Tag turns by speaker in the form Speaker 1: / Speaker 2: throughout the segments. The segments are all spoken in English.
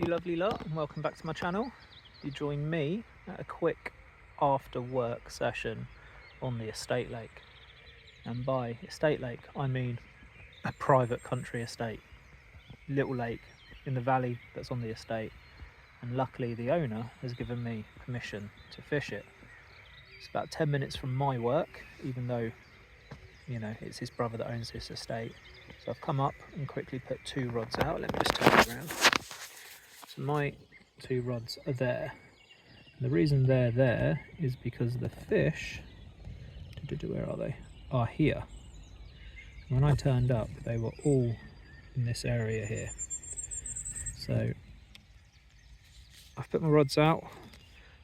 Speaker 1: lovely lot, and welcome back to my channel. You join me at a quick after work session on the estate lake. And by estate lake I mean a private country estate, little lake in the valley that's on the estate, and luckily the owner has given me permission to fish it. It's about 10 minutes from my work, even though, you know, it's his brother that owns this estate. So I've come up and quickly put 2 rods out. Let me just turn it around. So my 2 rods are there. And the reason they're there is because the fish, where are they? Are here. When I turned up, they were all in this area here. So I've put my rods out.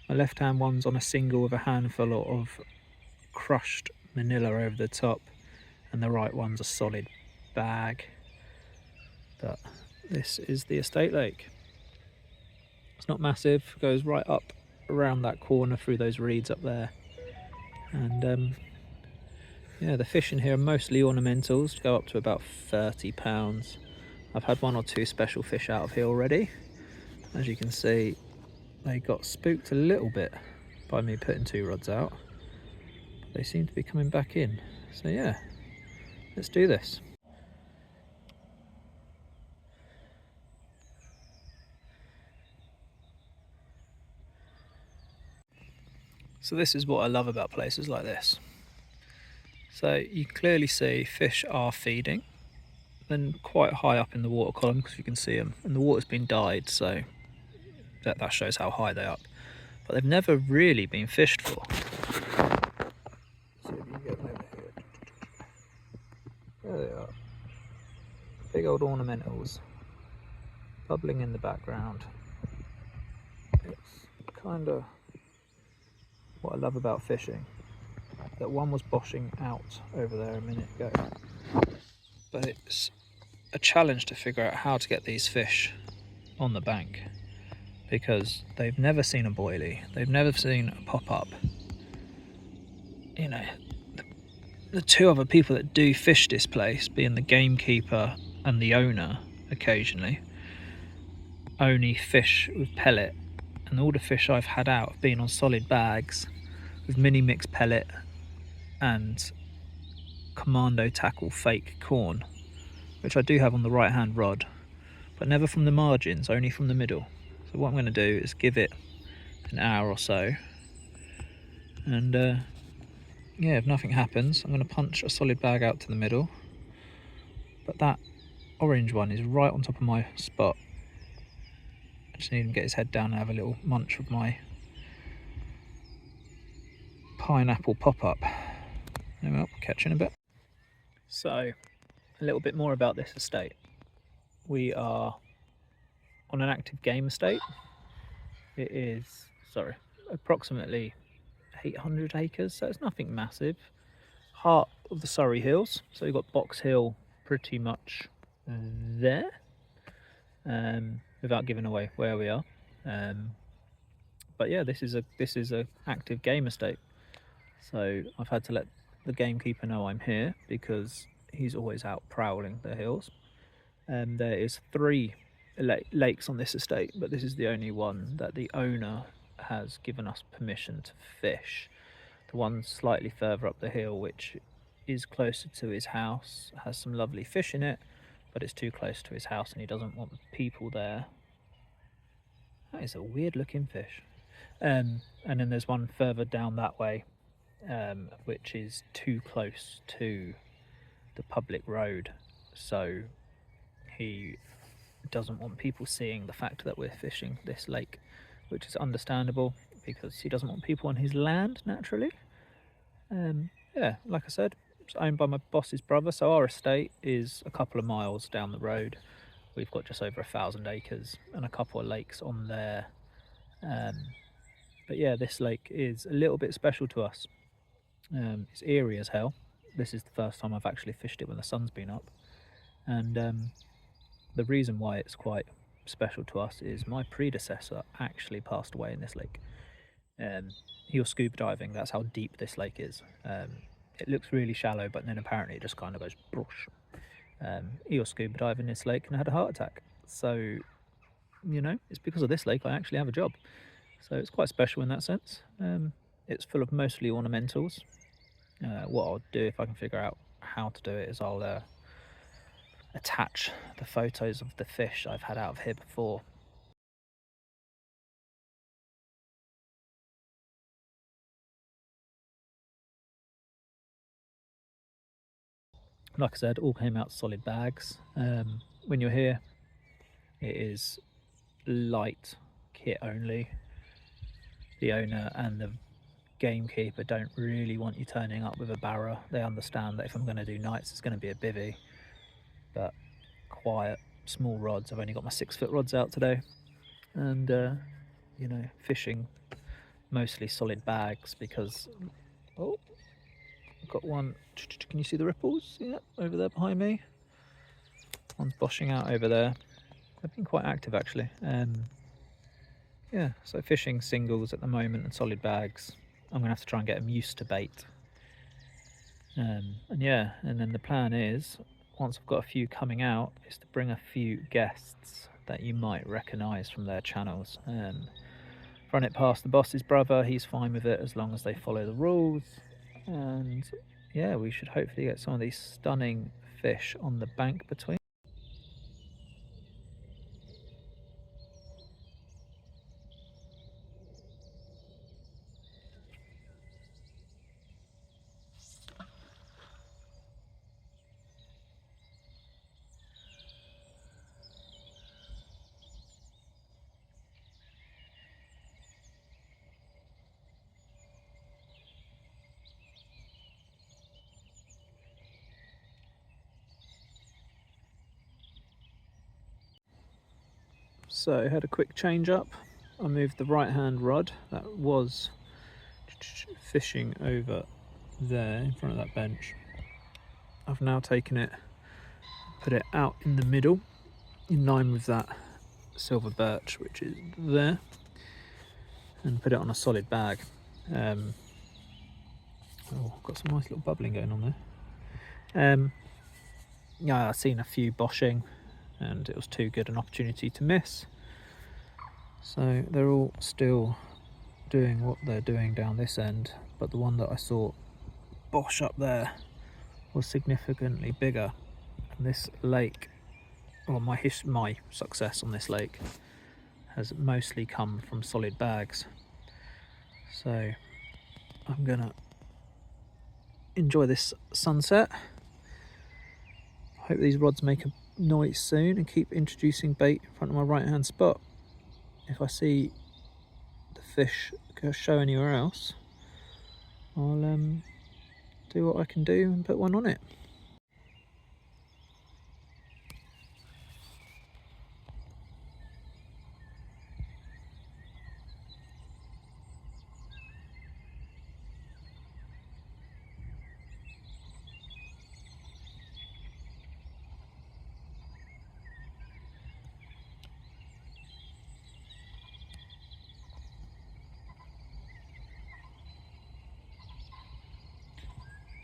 Speaker 1: My left hand one's on a single with a handful of crushed manila over the top, and the right one's a solid bag. But this is the estate lake. It's not massive, goes right up around that corner through those reeds up there. And yeah, the fish in here are mostly ornamentals, go up to about £30. I've had 1 or 2 special fish out of here already. As you can see, they got spooked a little bit by me putting 2 rods out. But they seem to be coming back in. So yeah, let's do this. So this is what I love about places like this. So you clearly see fish are feeding, then quite high up in the water column because you can see them, and the water's been dyed, so that shows how high they're up. But they've never really been fished for. See if you can get them over here. There they are. Big old ornamentals bubbling in the background. It's kind of what I love about fishing. That one was boshing out over there a minute ago. But it's a challenge to figure out how to get these fish on the bank, because they've never seen a boilie, they've never seen a pop-up. You know, the 2 other people that do fish this place, being the gamekeeper and the owner occasionally, only fish with pellet, and all the fish I've had out have been on solid bags with mini mix pellet and commando tackle fake corn, which I do have on the right hand rod, but never from the margins, only from the middle. So what I'm going to do is give it an hour or so, and yeah, if nothing happens, I'm going to punch a solid bag out to the middle. But that orange one is right on top of my spot. I just need him to get his head down and have a little munch of my pineapple pop-up. Well, catch in a bit. So, a little bit more about this estate. We are on an active game estate. It is, approximately 800 acres, so it's nothing massive. Heart of the Surrey Hills, so you've got Box Hill pretty much there, without giving away where we are. But yeah, this is a active game estate, so I've had to let the gamekeeper know I'm here because he's always out prowling the hills. There is 3 lakes on this estate, but this is the only one that the owner has given us permission to fish. The one slightly further up the hill, which is closer to his house, has some lovely fish in it, but it's too close to his house and he doesn't want people there. That is a weird looking fish. And then there's one further down that way, which is too close to the public road, so he doesn't want people seeing the fact that we're fishing this lake, which is understandable because he doesn't want people on his land naturally. Yeah, like I said, it's owned by my boss's brother, so our estate is a couple of miles down the road. We've got just over 1,000 acres and a couple of lakes on there. But yeah, this lake is a little bit special to us. It's eerie as hell. This is the first time I've actually fished it when the sun's been up, and the reason why it's quite special to us is my predecessor actually passed away in this lake. He was scuba diving, that's how deep this lake is. It looks really shallow, but then apparently it just kind of goes brush. He was scuba diving in this lake and had a heart attack. So you know, it's because of this lake I actually have a job. So it's quite special in that sense. It's full of mostly ornamentals. What I'll do if I can figure out how to do it is I'll attach the photos of the fish I've had out of here before. Like I said, all came out solid bags. When you're here, it is light kit only. The owner and the gamekeeper don't really want you turning up with a barra. They understand that if I'm going to do nights, it's going to be a bivvy, but quiet, small rods. I've only got my 6-foot rods out today, and you know, fishing mostly solid bags because, oh, I've got one. Can you see the ripples? Yeah, over there behind me. One's boshing out over there. They've been quite active actually. Yeah, so fishing singles at the moment and solid bags. I'm gonna have to try and get them used to bait. And yeah, and then the plan is, once I've got a few coming out, is to bring a few guests that you might recognise from their channels. Run it past the boss's brother, he's fine with it as long as they follow the rules. And yeah, we should hopefully get some of these stunning fish on the bank between. So had a quick change up. I moved the right hand rod that was fishing over there in front of that bench. I've now taken it, put it out in the middle in line with that silver birch which is there, and put it on a solid bag. Oh, got some nice little bubbling going on there. Yeah, I've seen a few boshing and it was too good an opportunity to miss. So they're all still doing what they're doing down this end, but the one that I saw bosh up there was significantly bigger. And this lake, or my success on this lake, has mostly come from solid bags. So I'm gonna enjoy this sunset. Hope these rods make a noise soon and keep introducing bait in front of my right hand spot. If I see the fish show anywhere else, I'll do what I can do and put one on it.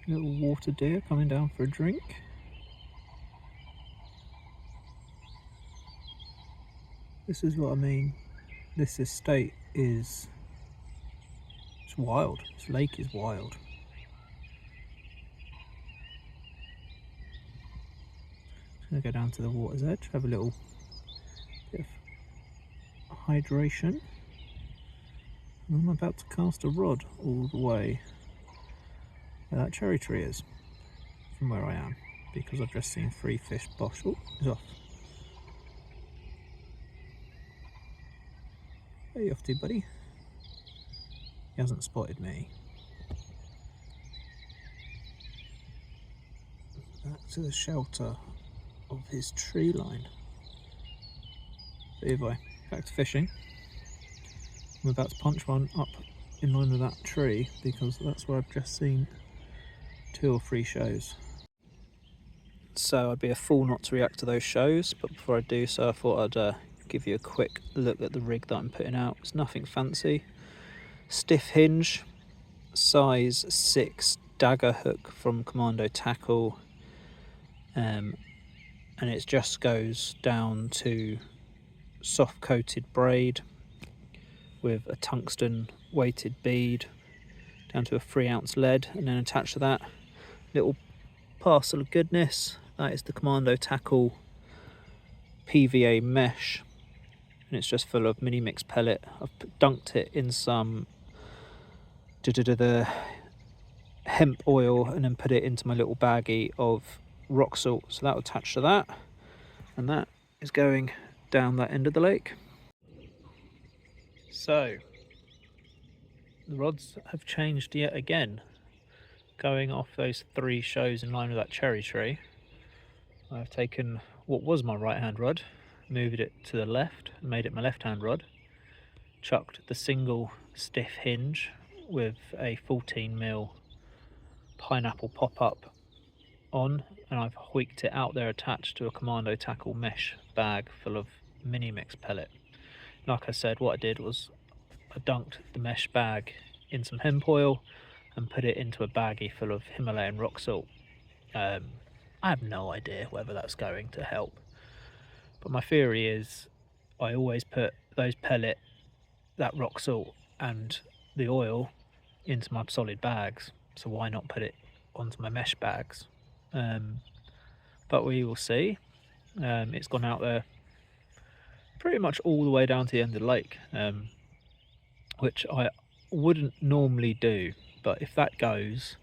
Speaker 1: Little water deer coming down for a drink. This is what I mean. This estate is, it's wild. This lake is wild. I'm gonna go down to the water's edge, have a little bit of hydration. And I'm about to cast a rod all the way where that cherry tree is from where I am, because I've just seen 3 fish bosh. Oh, he's off. Where are you off to, buddy? He hasn't spotted me. Back to the shelter of his tree line. There you go. Back to fishing. I'm about to punch one up in line with that tree because that's where I've just seen 2 or 3 shows. So I'd be a fool not to react to those shows, but before I do so I thought I'd give you a quick look at the rig that I'm putting out. It's nothing fancy. Stiff hinge, size 6 dagger hook from Commando Tackle, and it just goes down to soft coated braid with a tungsten weighted bead down to a 3-ounce lead, and then attached to that little parcel of goodness, that is the Commando Tackle PVA mesh, and it's just full of mini mix pellet. I've dunked it in some the hemp oil and then put it into my little baggie of rock salt, so that will attach to that, and that is going down that end of the lake. So the rods have changed yet again. Going off those 3 shows in line with that cherry tree, I've taken what was my right hand rod, moved it to the left, made it my left hand rod, chucked the single stiff hinge with a 14mm pineapple pop-up on, and I've hoiked it out there attached to a Commando Tackle mesh bag full of mini mix pellet. Like I said, what I did was I dunked the mesh bag in some hemp oil and put it into a baggie full of Himalayan rock salt. I have no idea whether that's going to help, but my theory is I always put those pellet, that rock salt and the oil into my solid bags, so why not put it onto my mesh bags? But we will see. It's gone out there pretty much all the way down to the end of the lake, which I wouldn't normally do, but if that goes,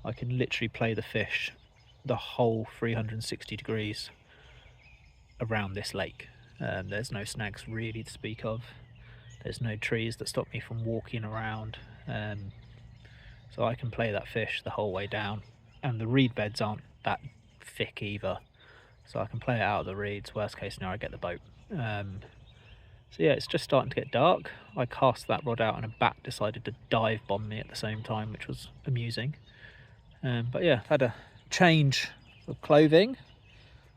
Speaker 1: I can literally play the fish the whole 360 degrees around this lake. There's no snags really to speak of. There's no trees that stop me from walking around, so I can play that fish the whole way down, and the reed beds aren't that thick either, so I can play it out of the reeds. Worst case scenario, I get the boat. So yeah, it's just starting to get dark. I cast that rod out and a bat decided to dive bomb me at the same time, which was amusing. But yeah, I've had a change of clothing.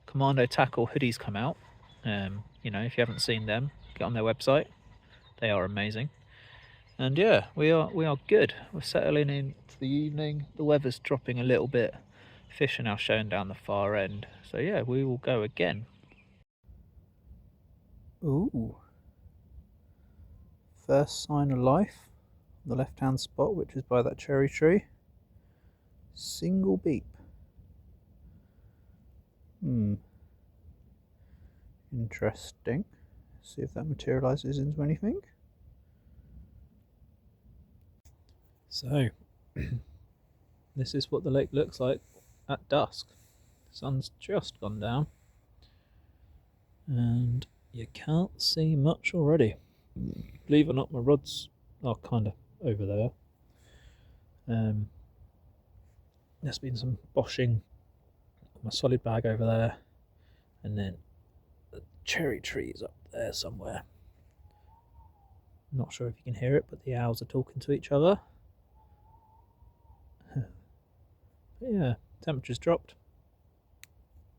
Speaker 1: Commando Tackle hoodies come out. You know, if you haven't seen them, get on their website. They are amazing. And yeah, we are good. We're settling into the evening. The weather's dropping a little bit. Fish are now showing down the far end. So yeah, we will go again. Ooh. First sign of life. The left-hand spot, which is by that cherry tree. Single beep. Interesting. See if that materializes into anything. So, this is what the lake looks like at dusk. The sun's just gone down, and you can't see much already. Believe it or not, my rods are kind of over there. There's been some boshing on my solid bag over there, and then the cherry trees up there somewhere. Not sure if you can hear it, but the owls are talking to each other. But yeah, temperature's dropped.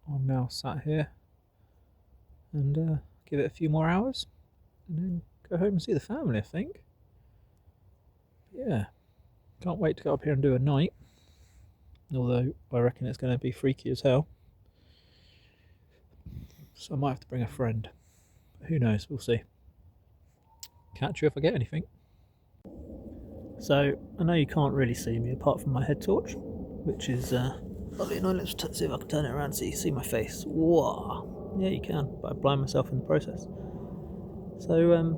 Speaker 1: I'm now sat here and give it a few more hours and then go home and see the family, I think. Yeah, can't wait to go up here and do a night, although I reckon it's going to be freaky as hell, so I might have to bring a friend. Who knows, we'll see. Catch you if I get anything. So I know you can't really see me apart from my head torch, which is lovely. No, let's see if I can turn it around so you see my face. Whoa, yeah, you can, but I blind myself in the process. So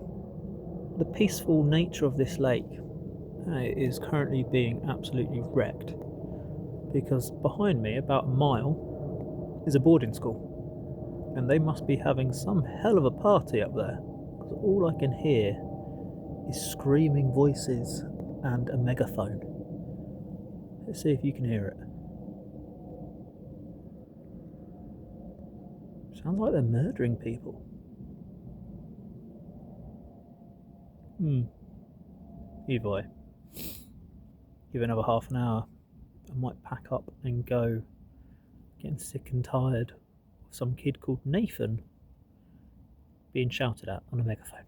Speaker 1: the peaceful nature of this lake is currently being absolutely wrecked, because behind me, about a mile, is a boarding school, and they must be having some hell of a party up there, because all I can hear is screaming voices and a megaphone. Let's see if you can hear it. Sounds like they're murdering people. Either way, give it another half an hour, I might pack up and go. Getting sick and tired of some kid called Nathan being shouted at on a megaphone.